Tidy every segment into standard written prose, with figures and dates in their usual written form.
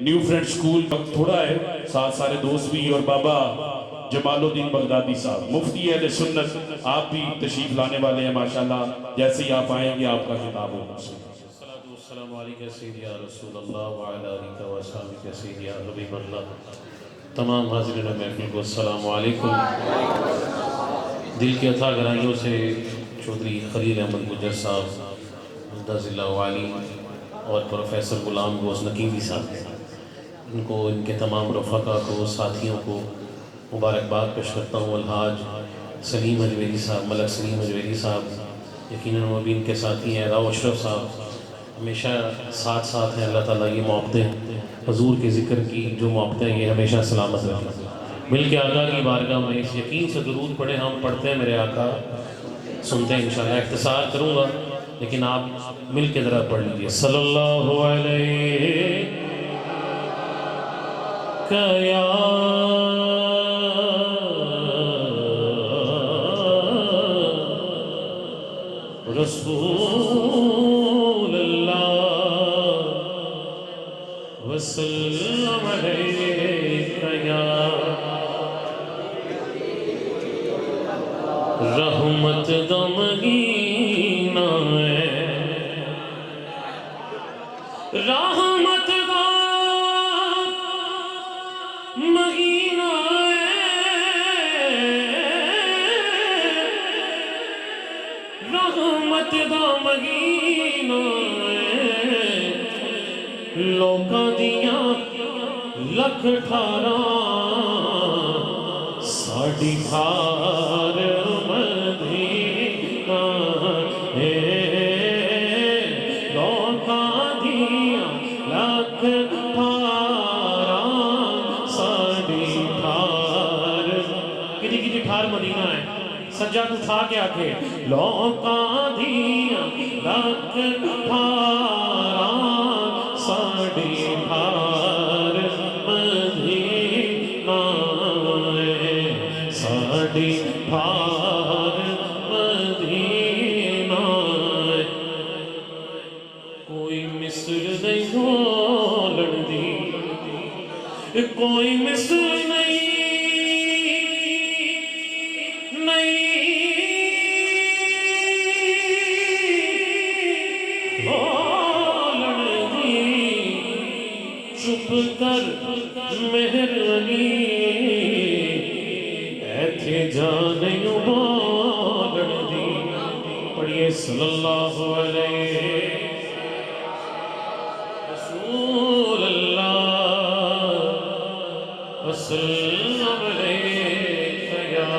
New friend school وقت تھوڑا ہے، ساتھ سارے دوست بھی اور بابا جمال الدین بغدادی صاحب مفتی اہل سنت، آپ بھی تشریف لانے والے ہیں ماشاءاللہ، جیسے ہی آپ آئیں گے آپ کا خطاب ہوگا۔ السلام علیکم سیدی یا رسول اللہ وعلی آلہ و اصحابہ سیدی یا حبیب اللہ۔ تمام حاضرین محفل کو السلام علیکم۔ دل کی اتھا گہرائیوں سے چودھری خلیل احمد گجر صاحب مدظ اللہ علی اور پروفیسر غلام گوز نقیبی صاحب، ان کو، ان کے تمام رفقا کو، ساتھیوں کو مبارکباد پیش کرتا ہوں۔ الحاج سلیم اجویری صاحب، ملک سلیم اجویری صاحب یقیناً وہ بھی ان کے ساتھی ہیں، راؤ اشرف صاحب ہمیشہ ساتھ ساتھ ہیں۔ اللہ تعالیٰ یہ محبتیں حضور کے ذکر کی جو محبتیں یہ ہمیشہ سلامت رکھیں۔ مل کے آقا کی بارگاہ میں اس یقین سے درود پڑھیں، ہم پڑھتے ہیں میرے آقا سنتے ہیں انشاءاللہ۔ اختصار کروں گا لیکن آپ مل کے ذرا پڑھ لیجئے۔ صلی اللہ علیہ یا رسول اللہ وسلم علیک یا رحمت دا مہینہ ہے، رحمت دا مہینہ رحمت دا مہینہ لوکاں دیاں لکھ ٹھاراں ساڈی ٹھار مدینہ ہے، لوکاں دیاں لکھ ٹھاراں ساڈی ٹھار، کدی ٹھار مدینہ ہے۔ سجاد اٹھا کے آکھے لوکاں دیاں لکھ ٹھاراں ساڈی ٹھار مدینہ ہے، ساڈی ٹھار مدینہ ہے۔ کوئی مثل نہیں بولن دی، کوئی مثل نہیں چپ کر مہر علی ایتھے جانے بولن دی۔ پڑھئے صلی اللہ علیہ رسول اللہ وسلم علیک یا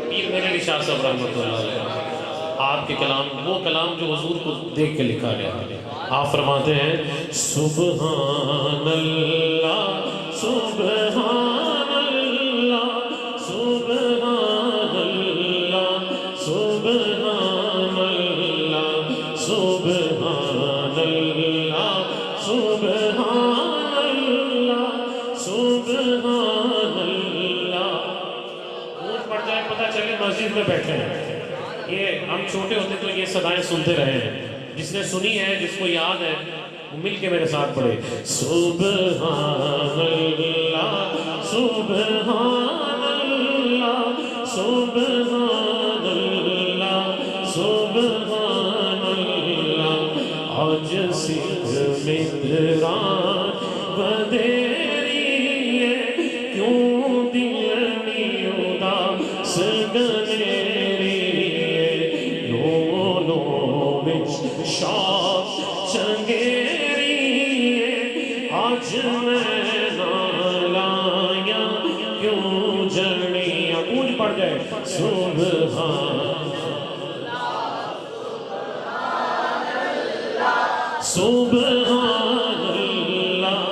پیر میرے علی شاہ صاحب رحمۃ اللہ علیہ، آپ کے کلام، وہ کلام جو حضور کو دیکھ کے لکھا گیا ہے۔ آپ فرماتے ہیں سبحان اللہ سبحان اللہ سبحان اللہ سبحان اللہ سبحان اللہ سبحان اللہ سبحان اللہ۔ اونٹ پڑ جائے پتہ چلے مسجد میں بیٹھے ہیں، یہ ہم چھوٹے ہوتے تو یہ صدائیں سنتے رہے ہیں، جس نے سنی ہے جس کو یاد ہے وہ مل کے میرے ساتھ پڑھے سبحان اللہ سبحان اللہ سبحان اللہ سبحان اللہ۔ آج سکھ مدران بدیری ہے، کیوں دل میں اداس گنیری ہے، لولوں وچ شاپ چنگیری ہے، آج میں نالایا کیوں جڑیاں۔ اونج پڑ جائے سبحان سبحان اللہ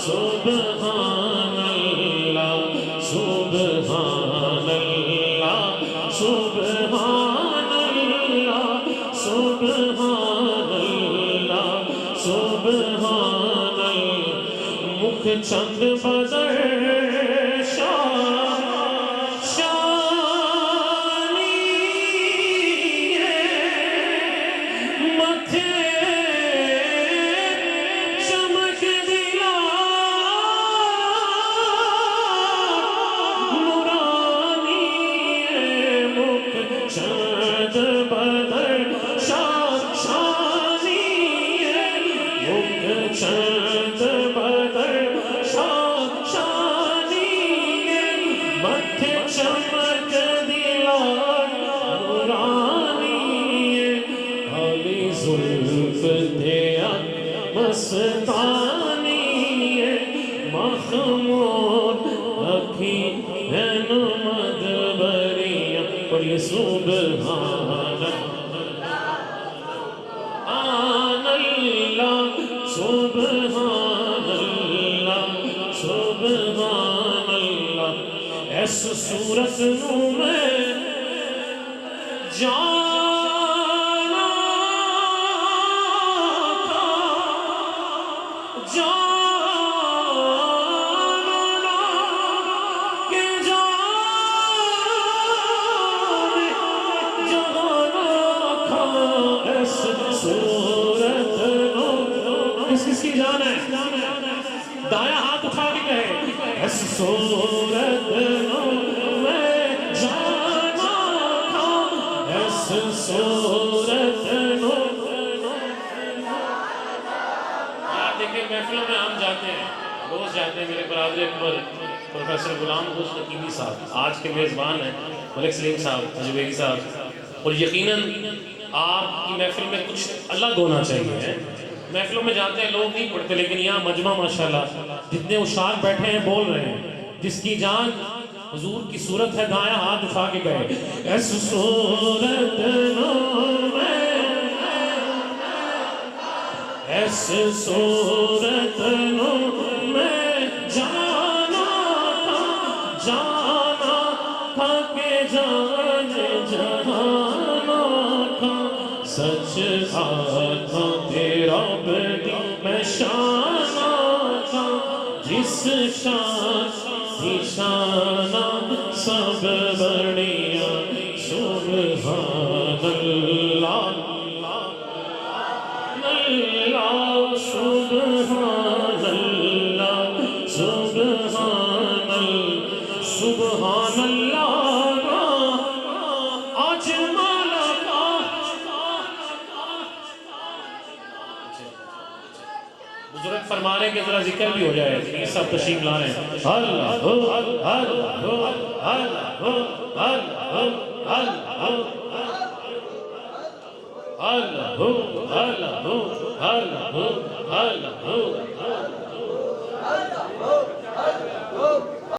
سبحان اللہ سبحان اللہ سبحان اللہ سبحان اللہ سبحان اللہ۔ مکھ چند بدر مخمور رکھی ہے نمد بریاں پڑھی سبحان اللہ سبحان اللہ سبحان اللہ اس صورت نو میں جانا تھا جانا کہ جانا تھا اس صورت نو کس کی جان ہے دایاں ہاتھ اٹھا کے کہے اس صورت نو میں جانا تھا اس صورت نو آپ دیکھیں محفلوں میں ہم جاتے ہیں روز جاتے ہیں میرے برادر اکبر پروفیسر غلام گوشت حکیمی صاحب آج کے میزبان ہیں ملک سلیم صاحب حجویری صاحب اور یقیناً آپ کی محفل میں کچھ الگ ہونا چاہیے محفلوں میں جاتے ہیں لوگ نہیں پڑھتے لیکن یہاں مجمع ماشاءاللہ جتنے اشعار بیٹھے ہیں بول رہے ہیں جس کی جان حضور کی صورت ہے دایاں ہاتھ اٹھا کے گئے اس صورت نو میں اس صورت نو میں جانا تھا کہ جانا تھا سچ آتھا تیرا بدی میں شانہ تھا جس شان کی شانہ سب بڑیاں سبحان اللہ سبحان اللہ سبحان اللہ سبحان اللہ آج مالا کا بزرگ فرما رہے ہیں کہ ذرا ذکر بھی ہو جائے یہ سب تشریف لا رہے ہیں اللہ اللہ